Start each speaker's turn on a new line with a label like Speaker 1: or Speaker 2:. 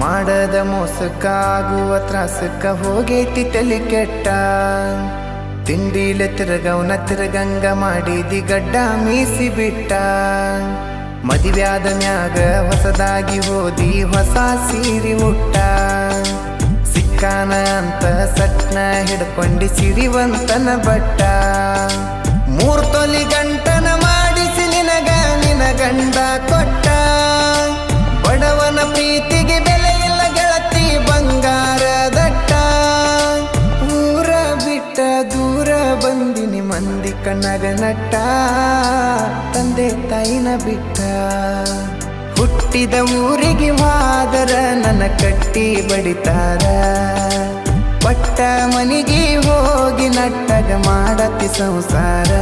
Speaker 1: ಮಾಡದ ಮೋಸಕ್ಕ ಆಗುವ ತ್ರಾಸಕ್ಕ ಹೋಗೈತಿ ತಲೆ ಕೆಟ್ಟ ತಿಂಡಿಲೆ ತಿರುಗವನ ತಿರುಗಂಗ ಮಾಡಿದಿ ಗಡ್ಡ ಮೀಸಿ ಬಿಟ್ಟ ಮದುವ್ಯಾದ ಮ್ಯಾಗ ಹೊಸದಾಗಿ ಹೋದಿ ಹೊಸ ಸೀರಿ ಉಟ್ಟ ಸಿಕ್ಕಾನ ಅಂತ ಸಟ್ನ ಹಿಡ್ಕೊಂಡಿ ಸಿರಿವಂತನ ಬಟ್ಟ 3 ತೊಲಿ ಗಂಟನ ಮಾಡಿಸಿ ನಿನಗ ನಿನ ಗಂಡ ಕೊಟ್ಟ ಬಡವನ ಪ್ರೀತಿಗೆ ಬೆಲೆ ಇಲ್ಲ ಗೆಳತಿ ಬಂಗಾರದಟ್ಟ ಊರ ಬಿಟ್ಟ ದೂರ ಬಂದಿನಿ ಮಂದಿ ಕಣ್ಣಗ ನಟ್ಟ ತಂದೆ ತಾಯಿನ ಬಿಟ್ಟ ಹುಟ್ಟಿದ ಊರಿಗೆ ಹೋದರ ನನ್ನ ಕಟ್ಟಿ ಬಡಿತಾರ ಪಟ್ಟ ಮನಿಗೆ ಹೋಗಿ ನಟ್ಟಗ ಮಾಡತಿ ಸಂಸಾರ